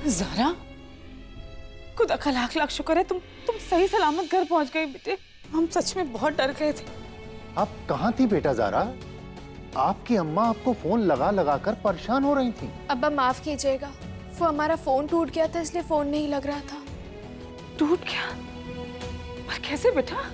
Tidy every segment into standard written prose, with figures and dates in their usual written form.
ज़ारा, खुदा का लाख लाख शुक्र है तुम सही सलामत घर पहुंच गए बेटे। हम सच में बहुत डर गए थे। आप कहाँ थी बेटा ज़ारा? आपकी अम्मा आपको फोन लगा लगा कर परेशान हो रही थी। अब्बा माफ कीजिएगा, वो हमारा फोन टूट गया था इसलिए फोन नहीं लग रहा था। टूट गया? पर कैसे बेटा?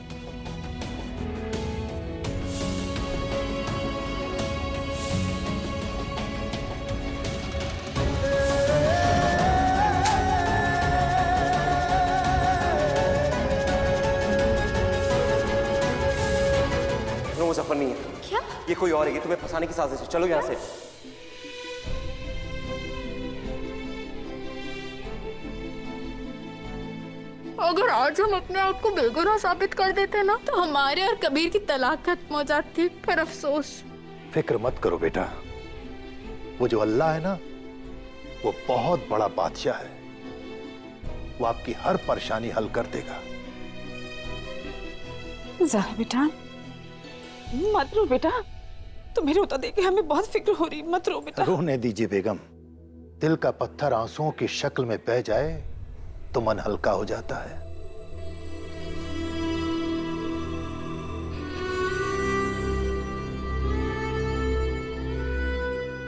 मुजफ्फर नहीं है। क्या? ये कोई और है, ये तुम्हें फंसाने की साजिश है। चलो यहाँ से। अगर आज हम अपने आप को बेगुनाह साबित कर देते ना तो हमारे और कबीर की तलाक खत्म हो जाती। फिर अफसोस। फिक्र मत करो बेटा, वो जो अल्लाह है ना, वो बहुत बड़ा बादशाह है। वो आपकी हर परेशानी हल कर देगा। ज़ारा बेटा, मत रो बेटा। तुम्हें रोता देख के हमें बहुत फिक्र हो रही। मत रो बेटा। रोने दीजिए बेगम। दिल का पत्थर आंसुओं की शक्ल में बह जाए तो मन हल्का हो जाता है।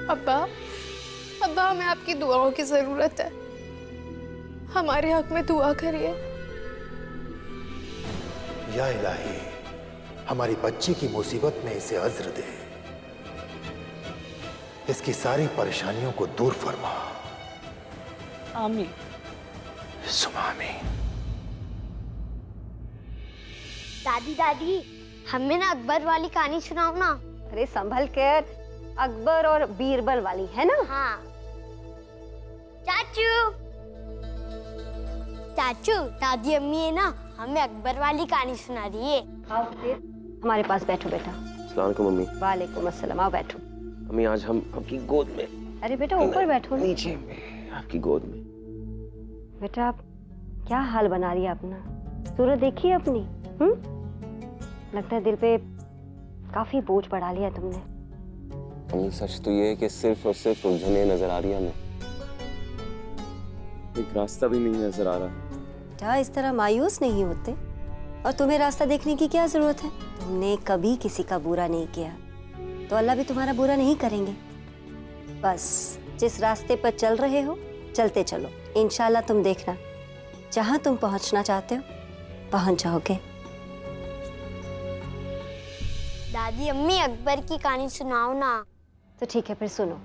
अब्बा, अब्बा हमें आपकी दुआओं की जरूरत है। हमारे हक में दुआ करिए। या इलाही, हमारी बच्ची की मुसीबत में इसे अज्र दे। इसकी सारी परेशानियों को दूर फरमा। आमीन। सुमामी। दादी दादी, हमें ना अकबर वाली कहानी सुनाओ ना। अरे संभल कर, अकबर और बीरबल वाली है ना? हाँ। चाचू, चाचू, दादी अम्मी है ना, हमें अकबर वाली कहानी सुना रही है। आओ फिर हमारे पास बैठो बेटा। अस्सलाम वालेकुम मम्मी। वालेकुम अस्सलाम। आओ बैठो। मम्मी आज हम आपकी गोद में। अरे बेटा ऊपर बैठो ना। नीचे में आपकी गोद में। बेटा आप क्या हाल बना रही है अपना? सूरत देखिए अपनी। लगता है दिल पे काफी बोझ बढ़ा लिया तुमने। मम्मी सच तो ये है कि सिर्फ और सिर्फ उलझने नजर आ रही है हमें। एक रास्ता भी नहीं नजर आ रहा। क्या इस तरह मायूस नहीं होते? और तुम्हें रास्ता देखने की क्या जरूरत है? तुमने कभी किसी का बुरा नहीं किया तो अल्लाह भी तुम्हारा बुरा नहीं करेंगे। बस जिस रास्ते पर चल रहे हो चलते चलो, इंशाल्लाह तुम देखना जहां तुम पहुंचना चाहते हो पहुंच जाओगे। दादी अम्मी अकबर की कहानी सुनाओ ना। तो ठीक है फिर सुनो।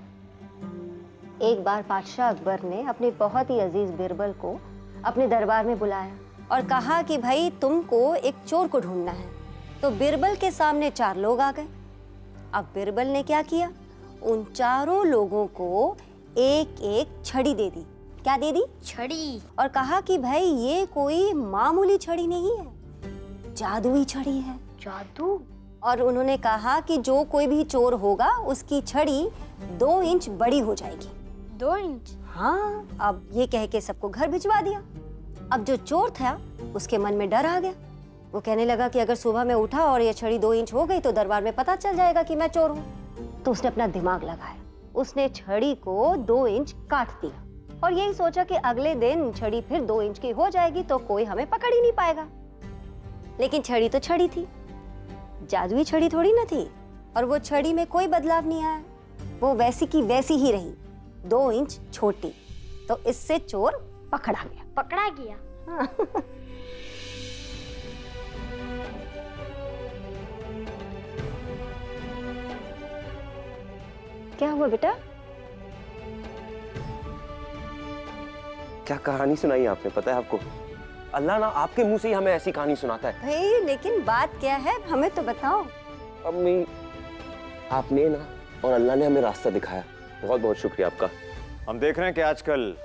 एक बार बादशाह अकबर ने अपने बहुत ही अजीज बिरबल को अपने दरबार में बुलाया और कहा कि भाई तुमको एक चोर को ढूंढना है। तो बिरबल के सामने 4 लोग आ गए। अब बिरबल ने क्या किया? उन चारों लोगों को एक एक छड़ी दे दी। क्या दे दी? छड़ी। और कहा कि भाई ये कोई मामूली छड़ी नहीं है, जादुई छड़ी है। जादू? और उन्होंने कहा कि जो कोई भी चोर होगा उसकी छड़ी 2 इंच बड़ी हो जाएगी। 2 इंच? हाँ। अब ये कह के सबको घर भिजवा दिया। अब जो चोर था उसके मन में डर आ गया। वो कहने लगा कि अगर सुबह में उठा और ये छड़ी 2 इंच हो गई तो दरबार में पता चल जाएगा कि मैं चोर हूँ। तो उसने अपना दिमाग लगाया, उसने छड़ी को 2 इंच काट दिया और यही सोचा कि अगले दिन छड़ी फिर 2 इंच की हो जाएगी तो कोई हमें पकड़ ही नहीं पाएगा। लेकिन छड़ी तो छड़ी थी, जादुई छड़ी थोड़ी ना थी। और वो छड़ी में कोई बदलाव नहीं आया, वो वैसी की वैसी ही रही, 2 इंच छोटी। तो इससे चोर पकड़ा गया। पकड़ा गया? हाँ। क्या हुआ बेटा? क्या कहानी सुनाई आपने? पता है आपको, अल्लाह ना आपके मुंह से ही हमें ऐसी कहानी सुनाता है। भाई लेकिन बात क्या है हमें तो बताओ। अम्मी आपने ना और अल्लाह ने हमें रास्ता दिखाया। बहुत बहुत शुक्रिया आपका। हम देख रहे हैं कि आजकल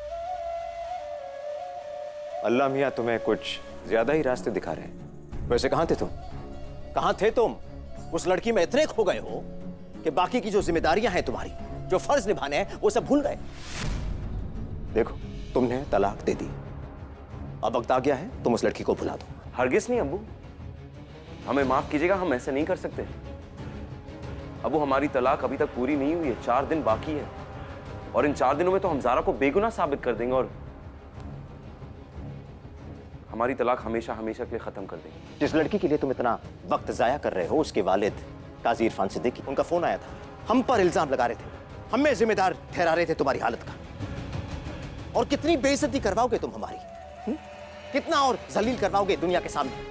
अल्लाह मियाँ तुम्हें कुछ ज्यादा ही रास्ते दिखा रहे हैं। वैसे कहाँ थे तुम? कहाँ थे तुम? उस लड़की में इतने खो गए हो कि बाकी की जो जिम्मेदारियां हैं तुम्हारी, जो फर्ज निभाने हैं, वो सब भूल गए। देखो तुमने तलाक दे दी, अब वक्त आ गया है तुम उस लड़की को भुला दो। हरगिज नहीं अब्बू, हमें माफ कीजिएगा, हम ऐसे नहीं कर सकते। अब्बू हमारी तलाक अभी तक पूरी नहीं हुई है, 4 दिन बाकी है और इन 4 दिनों में तो हम ज़ारा को बेगुनाह साबित कर देंगे और हमारी तलाक हमेशा हमेशा के लिए खत्म कर देंगे। जिस लड़की के लिए तुम इतना वक्त जाया कर रहे हो, उसके वालिद काजी इरफान सिद्दीकी, उनका फोन आया था, हम पर इल्जाम लगा रहे थे, हमें जिम्मेदार ठहरा रहे थे तुम्हारी हालत का। और कितनी बेइज्जती करवाओगे तुम हमारी, कितना और जलील करवाओगे दुनिया के सामने।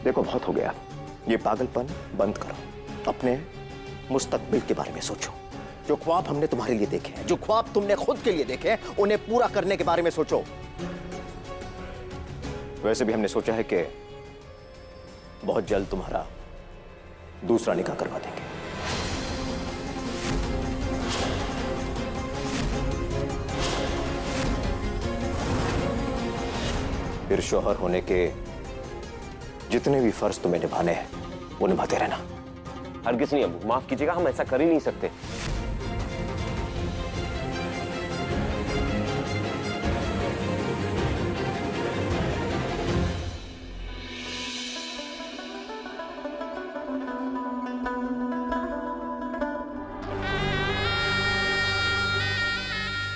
देखो बहुत हो गया, ये पागलपन बंद करो, अपने मुस्तकबिल के बारे में सोचो। जो ख्वाब हमने तुम्हारे लिए देखे हैं, जो ख्वाब तुमने खुद के लिए देखे हैं, उन्हें पूरा करने के बारे में सोचो। वैसे भी हमने सोचा है कि बहुत जल्द तुम्हारा दूसरा निकाह करवा देंगे। फिर शौहर होने के जितने भी फर्ज तुम्हें निभाने हैं वो निभाते रहना। हरगिज़ नहीं अबू, माफ कीजिएगा, हम ऐसा कर ही नहीं सकते।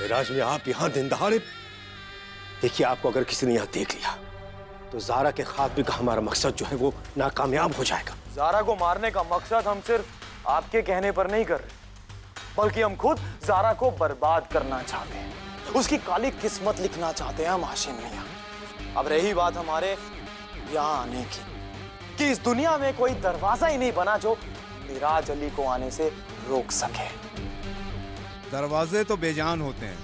राज में आप यहां दिन दहाड़े, देखिए आपको अगर किसी ने यहां देख लिया तो ज़ारा के खात्मे का हमारा मकसद जो है वो नाकामयाब हो जाएगा। ज़ारा को मारने का मकसद हम सिर्फ आपके कहने पर नहीं कर रहे, बल्कि हम खुद ज़ारा को बर्बाद करना चाहते हैं, उसकी काली किस्मत लिखना चाहते हैं हम हाशिम मियां। अब रही बात हमारे यहाँ आने की, कि इस दुनिया में कोई दरवाजा ही नहीं बना जो मिराज अली को आने से रोक सके। दरवाजे तो बेजान होते हैं,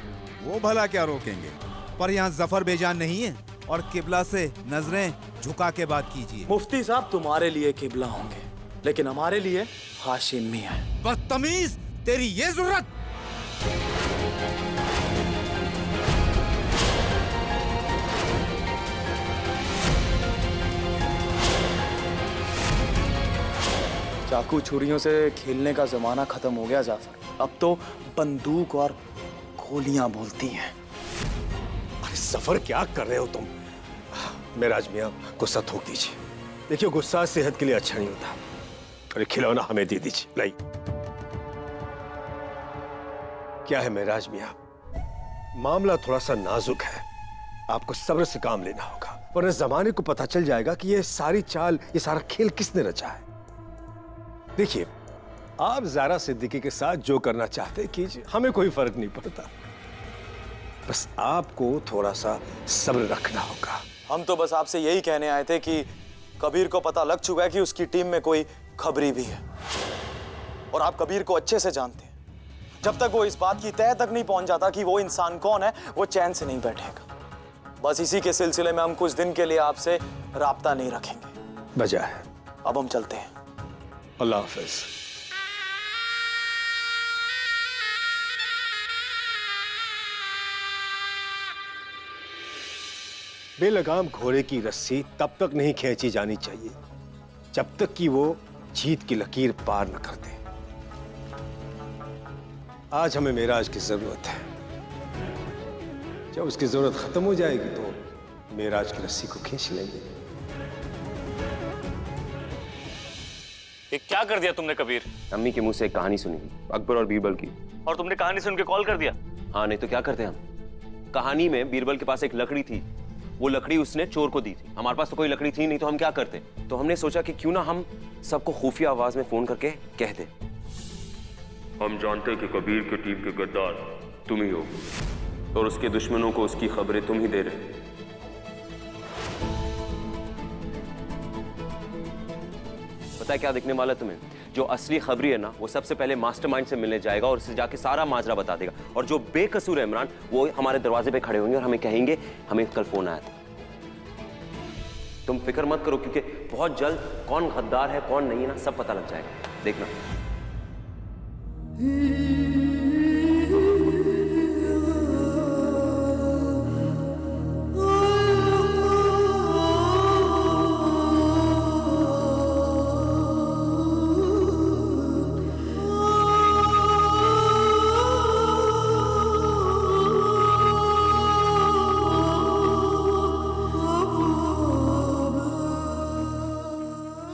वो भला क्या रोकेंगे, पर यहाँ जफर बेजान नहीं है। और किबला से नजरें झुका के बात कीजिए। मुफ्ती साहब तुम्हारे लिए किबला होंगे, लेकिन हमारे लिए हाशिम मियां है। बदतमीज, तेरी ये जरूरत। चाकू छुरियों से खेलने का जमाना खत्म हो गया जाफर, अब तो बंदूक और गोलियां बोलती हैं। अरे सफर क्या कर रहे हो तुम? मेराज मियां गुस्सा थूक दीजिए, देखिए गुस्सा सेहत के लिए अच्छा नहीं होता। अरे खिलौना हमें दे दीजिए, लाई। क्या है मेराज मियां, मामला थोड़ा सा नाजुक है, आपको सब्र से काम लेना होगा, वरना जमाने को पता चल जाएगा कि ये सारी चाल, ये सारा खेल किसने रचा है। देखिए आप ज़ारा सिद्दीकी के साथ जो करना चाहते कीजिए, हमें कोई फर्क नहीं पड़ता, बस आपको थोड़ा सा सब्र रखना होगा। हम तो बस आपसे यही कहने आए थे कि कबीर को पता लग चुका है कि उसकी टीम में कोई खबरी भी है, और आप कबीर को अच्छे से जानते हैं। जब तक वो इस बात की तह तक नहीं पहुंच जाता कि वो इंसान कौन है, वो चैन से नहीं बैठेगा। बस इसी के सिलसिले में हम कुछ दिन के लिए आपसे राब्ता नहीं रखेंगे। बजा है, अब हम चलते हैं। अल्लाह हाफिज। बेलगाम घोड़े की रस्सी तब तक नहीं खींची जानी चाहिए जब तक कि वो जीत की लकीर पार न कर दे। आज हमें मेराज की जरूरत है, जब उसकी जरूरत खत्म हो जाएगी तो मेराज की रस्सी को खींच लेंगे। ये क्या कर दिया तुमने कबीर? अम्मी के मुंह से एक कहानी सुनी, अकबर और बीरबल की। और तुमने कहानी सुन के कॉल कर दिया? हाँ, नहीं तो क्या करते हम। कहानी में बीरबल के पास एक लकड़ी थी, वो लकड़ी उसने चोर को दी थी। हमारे पास तो कोई लकड़ी थी नहीं, तो हम क्या करते। तो हमने सोचा कि क्यों ना हम सबको खुफिया आवाज में फोन करके कह दे, हम जानते कि कबीर की टीम के गद्दार तुम ही हो, और उसके दुश्मनों को उसकी खबरें तुम ही दे रहे। पता है क्या दिखने वाला तुम्हें? जो असली खबरी है ना, वो सबसे पहले मास्टरमाइंड से मिलने जाएगा और उससे जाके सारा माजरा बता देगा, और जो बेकसूर है इमरान, वो हमारे दरवाजे पे खड़े होंगे और हमें कहेंगे हमें कल फोन आया था। तुम फिक्र मत करो, क्योंकि बहुत जल्द कौन गद्दार है कौन नहीं है ना, सब पता लग जाएगा, देखना।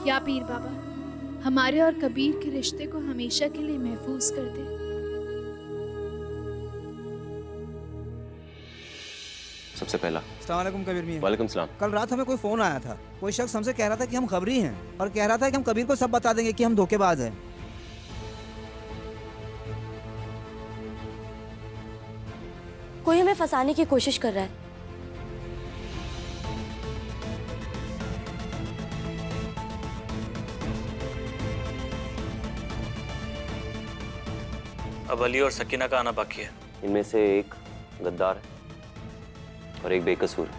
या पीर बाबा हमारे और कबीर के रिश्ते को हमेशा के लिए महफूज कर दे। सबसे पहला। अस्सलाम वालेकुम कबीर मियां। वालेकुम सलाम। कल रात हमें कोई फोन आया था, कोई शख्स हमसे कह रहा था कि हम खबरी हैं और कह रहा था कि हम कबीर को सब बता देंगे कि हम धोखेबाज हैं। कोई हमें फंसाने की कोशिश कर रहा है। अब अली और सकीना का आना बाकी है। इनमें से एक गद्दार है और एक बेकसूर है।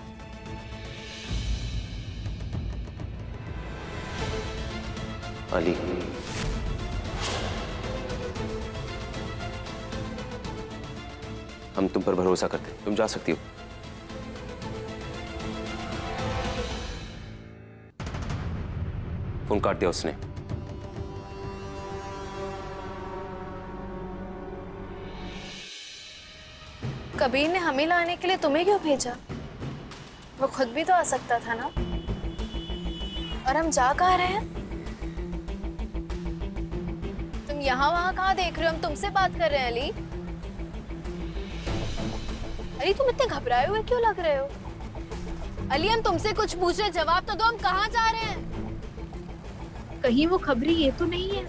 अली, हम तुम पर भरोसा करते हैं, तुम जा सकती हो। फोन काट दिया उसने। कबीर ने हमें लाने के लिए तुम्हें क्यों भेजा? वो खुद भी तो आ सकता था ना। और हम जा कहाँ रहे हैं? तुम यहाँ वहाँ कहाँ देख रहे हो? हम तुमसे बात कर रहे हैं अली। अली तुम इतने घबराए हुए क्यों लग रहे हो? अली हम तुमसे कुछ पूछ रहे, जवाब तो दो, हम कहाँ जा रहे हैं? कहीं वो खबरी ये तो नहीं है?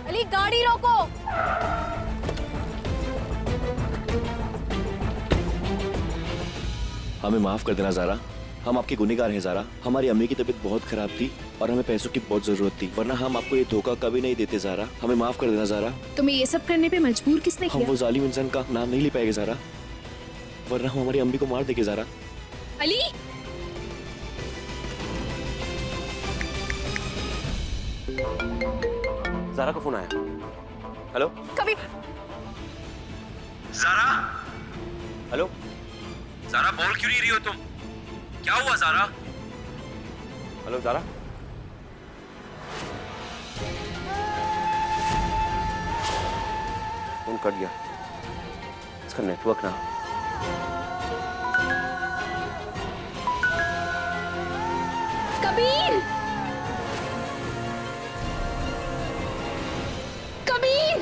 अली गाड़ी रोको। हमें माफ कर देना ज़ारा, हम आपके गुनहगार हैं ज़ारा। हमारी अम्मी की तबीयत बहुत खराब थी और हमें पैसों की बहुत जरूरत थी, वरना हम आपको ये धोखा कभी नहीं देते ज़ारा। हमें माफ कर देना ज़ारा। तुम्हें ये सब करने पे मजबूर किसने हम किया? वो जालिम इंसान का नाम नहीं ले पाएंगे ज़ारा, वरना हम हमारी अम्मी को मार देंगे ज़ारा। अली ज़ारा का फोन आया। हेलो कबीर। ज़ारा, हेलो ज़ारा, बोल क्यों नहीं रही हो तुम? क्या हुआ Zara? Hello Zara, phone cut गया। इसका नेटवर्क ना। कबीर, कबीर,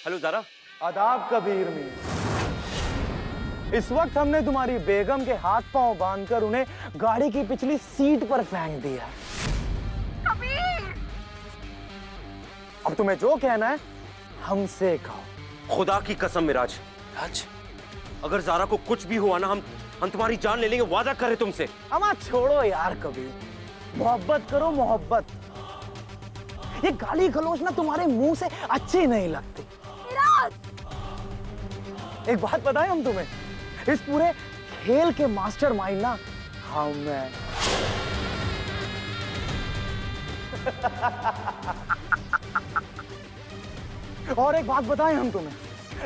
हेलो ज़ारा। आदाब कबीर मियां। इस वक्त हमने तुम्हारी बेगम के हाथ पांव बांधकर उन्हें गाड़ी की पिछली सीट पर फेंक दिया। अब तुम्हें जो कहना है हमसे कहो। खुदा की कसम मिराज, राज, अगर ज़ारा को कुछ भी हुआ ना, हम तुम्हारी जान ले लेंगे, वादा कर रहे तुमसे। अमा छोड़ो यार कबीर, मोहब्बत करो मोहब्बत। ये गाली गलौज ना तुम्हारे मुंह से अच्छी नहीं लगती। एक बात बताएं हम तुम्हें, इस पूरे खेल के मास्टरमाइंड ना हम हैं। और एक बात बताएं हम तुम्हें,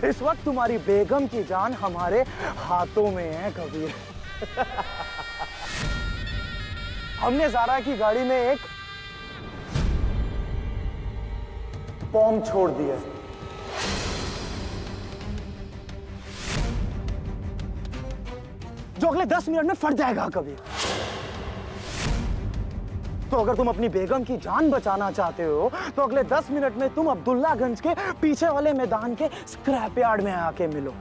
इस वक्त तुम्हारी बेगम की जान हमारे हाथों में है कबीर। हमने ज़ारा की गाड़ी में एक बॉम्ब छोड़ दिया है। जो अगले 10 मिनट में फट जाएगा कबीर। तो अगर तुम अपनी बेगम की जान बचाना चाहते हो तो अगले 10 मिनट में तुम अब्दुल्लागंज के पीछे वाले मैदान के स्क्रैप यार्ड में आके मिलो।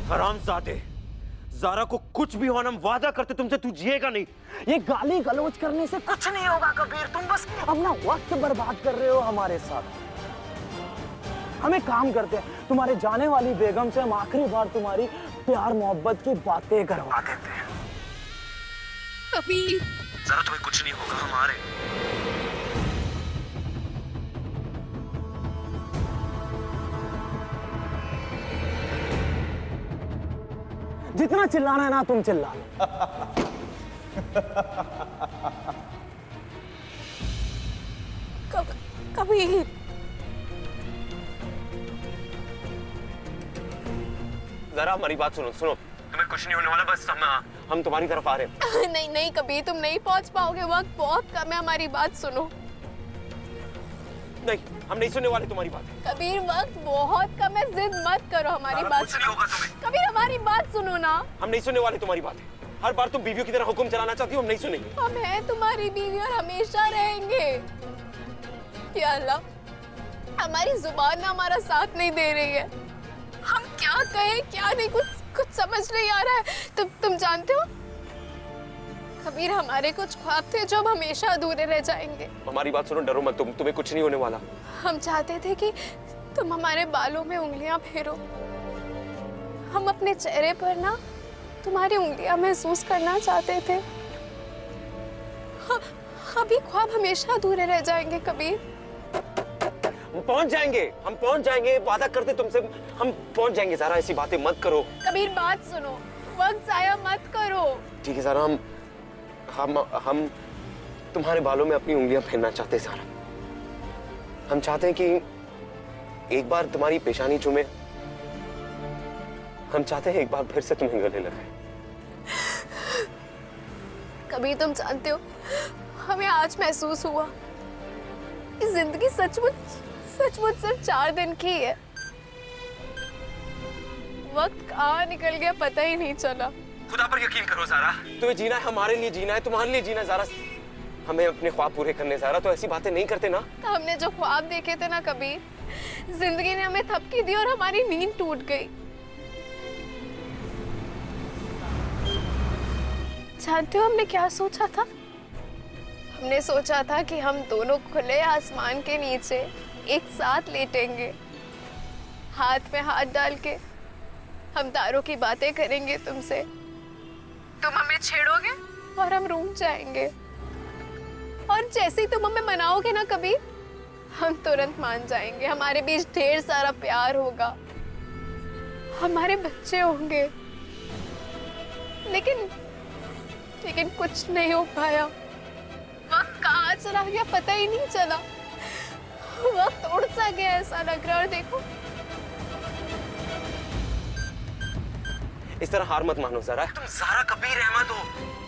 हरामजादे, ज़ारा को कुछ भी होना, हम वादा करते तुमसे, तू जिएगा नहीं। ये गाली गलौज करने से कुछ नहीं होगा कबीर, तुम बस अपना वक्त बर्बाद कर रहे हो हमारे साथ। हम एक काम करते हैं, तुम्हारे जाने वाली बेगम से हम आखिरी बार तुम्हारी प्यार मोहब्बत की बातें करवा देते हैं। कबीर, ज़ारा तुम्हें कुछ नहीं होगा, हम आ रहे हैं। जितना चिल्लाना है ना तुम चिल्ला लो। कबीर, ज़रा हमारी बात सुनो। तुम्हें कुछ नहीं होने वाला, बस हम तुम्हारी तरफ आ रहे हैं। नहीं नहीं कबीर, तुम नहीं पहुंच पाओगे, वक्त बहुत कम है, हमारी बात सुनो। नहीं, हम नहीं सुनने वाले तुम्हारी बात। कबीर वक्त बहुत कम है, जिद मत करो, हमारी बात कुछ नहीं होगा तुम्हें। कबीर हमारी बात सुनो ना। हम नहीं सुनने वाले तुम्हारी बात। हर बार तुम बीवियों की तरह हुक्म चलाना चाहती हो, हम नहीं सुनेंगे। हम हैं तुम्हारी बीवी और हमेशा रहेंगे। या अल्लाह, हमारी जुबान ना हमारा साथ नहीं दे रही है, हम क्या कहें क्या नहीं, कुछ समझ नहीं आ रहा है। तुम जानते हो कबीर, हमारे कुछ ख्वाब थे जो अब हमेशा अधूरे रह जाएंगे। हमारी बात सुनो, डरो मत, तुम्हें कुछ नहीं होने वाला। हम चाहते थे कि तुम हमारे बालों में उंगलियां फेरो, हम अपने चेहरे पर ना तुम्हारी उंगलियां महसूस करना चाहते थे। अभी ख्वाब हमेशा अधूरे रह जाएंगे कबीर। हम पहुंच जाएंगे, वादा करते तुमसे, हम पहुंच जाएंगे। ज़ारा ऐसी बातें मत करो। कबीर बात सुनो, वक्त जाया मत करो। ठीक है ज़ारा, हम तुम्हारे बालों में अपनी उंगलियां फेरना चाहते हैं ज़ारा। हम चाहते हैं कि एक बार तुम्हारी पेशानी चूमे, हम चाहते हैं एक बार फिर से तुम्हें गले लगाए। कबीर तुम जानते हो, हमें आज महसूस हुआ कि जिंदगी सचमुच सिर्फ 4 दिन की है। वक्त कहाँ निकल गया पता ही नहीं चला। खुदा पर यकीन करो ज़ारा, तुम्हें जीना है, हमारे लिए जीना है, तुम्हारे लिए जीना है ज़ारा। हमें अपने ख्वाब पूरे करने ज़ारा, तो ऐसी बातें नहीं करते ना। तो हमने जो ख्वाब देखे थे ना कबीर, जिंदगी ने हमें थपकी दी और हमारी नींद टूट गई। जानते हो हमने क्या सोचा था? हमने सोचा था कि हम दोनों खुले आसमान के नीचे एक साथ लेटेंगे, हाथ में हाथ डाल के हम तारों की बातें करेंगे तुमसे, तुम हमें छेड़ोगे और हम रूठ जाएंगे, और जैसे ही तुम हमें मनाओगे ना कभी, हम तुरंत मान जाएंगे। हमारे बीच ढेर सारा प्यार होगा, हमारे बच्चे होंगे। लेकिन कुछ नहीं हो पाया। वक्त कहाँ चला गया पता ही नहीं चला। वक्त उड़ सा गया ऐसा लग रहा है। और देखो, इस तरह हार मत मानो ज़ारा। तुम ज़ारा कबीर अहमद हो,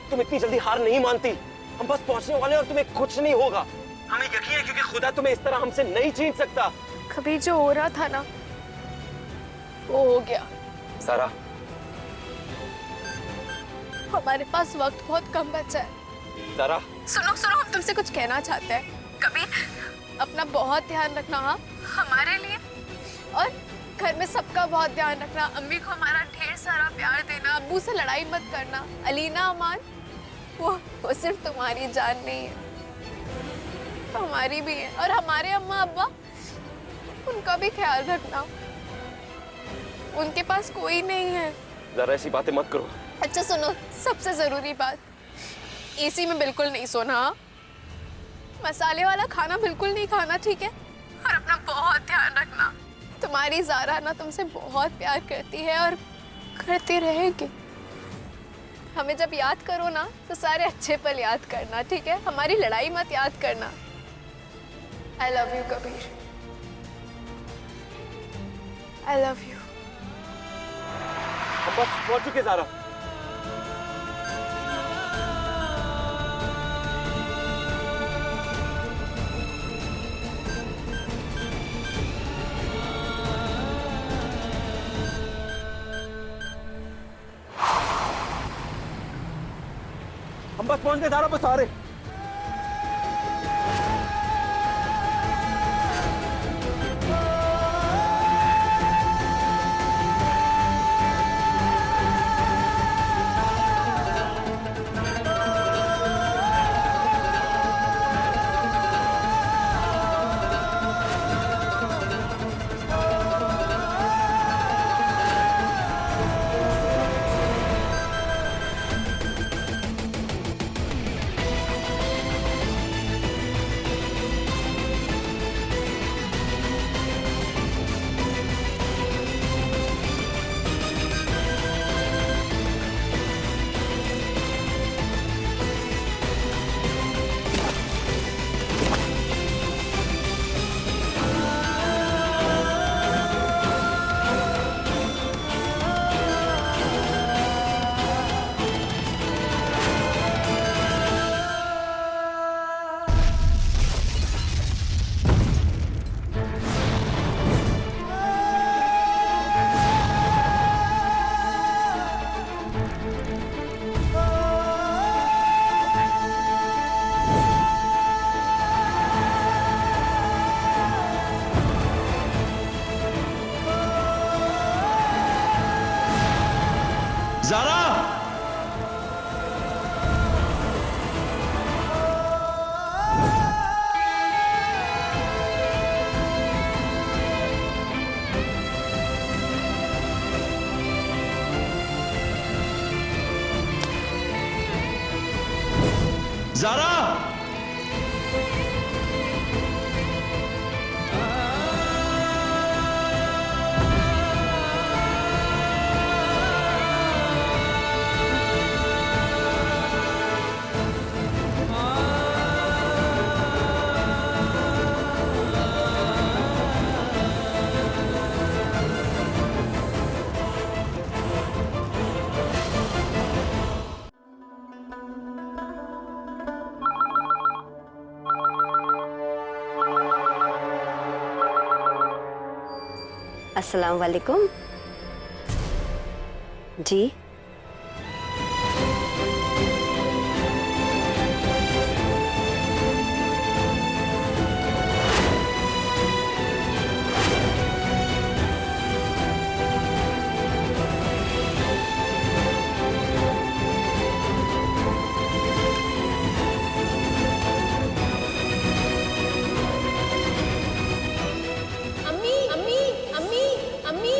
तुम इतनी जल्दी हार नहीं मानती। हम बस पहुंचने वाले हैं और तुम्हें कुछ नहीं होगा, हमें यकीन है, क्योंकि खुदा तुम्हें इस तरह हमसे नहीं छीन सकता। कभी जो हो रहा था ना वो हो गया। ज़ारा, हमारे पास वक्त बहुत कम बचा है। ज़ारा सुनो, हम तुमसे कुछ कहना चाहते हैं। कभी अपना बहुत ध्यान रखना, हाँ, हमारे लिए, और घर में सबका बहुत ध्यान रखना। अम्मी को हमारा ढेर सारा प्यार देना, अब्बू से लड़ाई मत करना। अलीना, अमान, वो सिर्फ तुम्हारी जान नहीं है, हमारी भी है। और हमारे अम्मा अब्बा, उनका भी ख्याल रखना, उनके पास कोई नहीं है। ज़ारा ऐसी बातें मत करो। अच्छा सुनो, सबसे जरूरी बात, एसी में बिल्कुल नहीं सोना, मसाले वाला खाना बिल्कुल नहीं खाना, ठीक है? और अपना बहुत ध्यान रखना। तुम्हारी ज़ारा ना तुमसे बहुत प्यार करती है और करती रहेगी। हमें जब याद करो ना तो सारे अच्छे पल याद करना, ठीक है? हमारी लड़ाई मत याद करना। I love you Kabir, I love you. हम बस पहुंच चुके ज़ारा। हम बस पहुंच गए ज़ारा, बस आ रहे। ज़ारा! ज़ारा! अस्सलाम वालेकुम। जी अम्मी अम्मी अम्मी अम्मी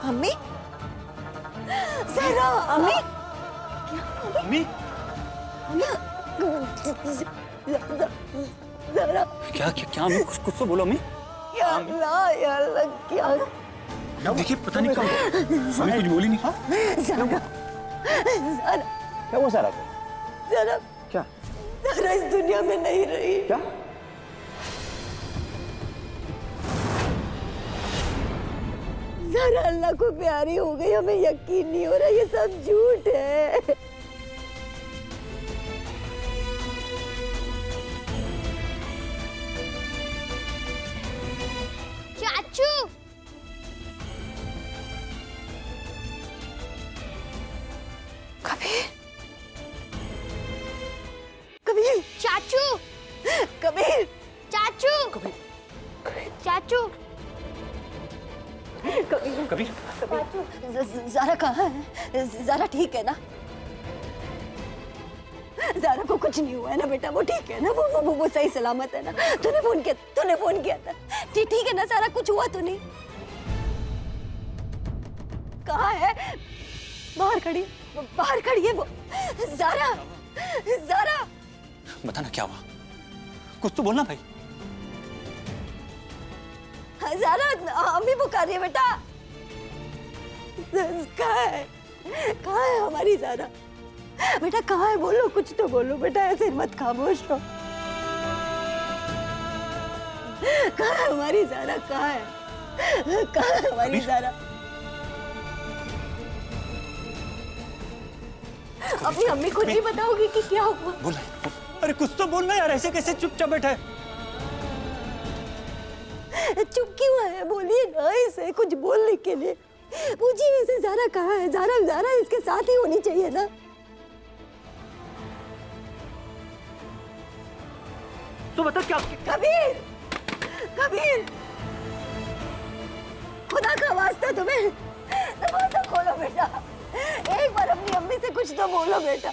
अम्मी, ज़रा अम्मी, अम्मी ज़रा क्या क्या क्या अम्मी कुछ तो बोलो अम्मी। या अल्लाह क्या देखिए पता नहीं कब अम्मी कुछ बोली नहीं। ज़रा क्या हुआ ज़ारा? ज़रा क्या? ज़रा इस दुनिया में नहीं रही। क्या? ज़रा अल्लाह को प्यारी हो गई, हमें यकीन नहीं हो रहा, ये सब झूठ है। चाचू कबीर, कबीर, चाचू कबीर, चाचू चाचू कबीर ज़ारा कहाँ है? ज़ारा ठीक है ना? ज़ारा को कुछ नहीं हुआ है ना बेटा? वो ठीक है ना? वो सही सलामत है ना? तूने फोन किया था? ठीक है ना? ज़ारा कुछ हुआ तो नहीं? कहाँ है? बाहर खड़ी है वो। ज़ारा, ज़ारा बताना क्या हुआ, कुछ तो बोलना भाई। ज़ारा अम्मी पुकार रही है बेटा। कहाँ है हमारी ज़ारा? बेटा कहाँ है? बोलो, कुछ तो बोलो बेटा, ऐसे मत खामोश रहो। कहाँ है हमारी ज़ारा? कहाँ है हमारी ज़ारा? अपनी अम्मी को नहीं बताओगी कि क्या हुआ? बोल, अरे कुछ तो बोलना यार, ऐसे कैसे चुपचाप बैठा है? चुप क्यों है? बोलिए ना इसे कुछ बोलने के लिए। पूछिए इसे ज़ारा कहाँ है? ज़ारा इसके साथ ही होनी चाहिए ना। तो बता क्या? कबीर, खुदा का वास्ता तुम्हें दरवाजा खोलो बेटा। एक बार अपनी अम्मी से कुछ तो बोलो बेटा।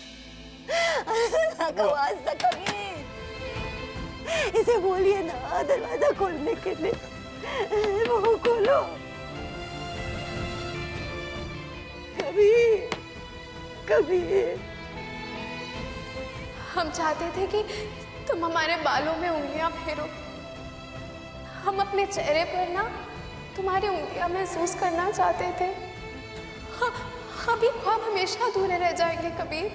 खुदा का वास्ता कबीर, इसे बोलिए ना दरवाजा खोलने के लिए। वो खोलो कबीर। हम चाहते थे कि तुम हमारे बालों में उंगलियां फेरो। हम अपने चेहरे पर ना तुम्हारी उंगलियां महसूस करना चाहते थे। हाँ, ये ख्वाब हमेशा अधूरे रह जाएंगे कबीर।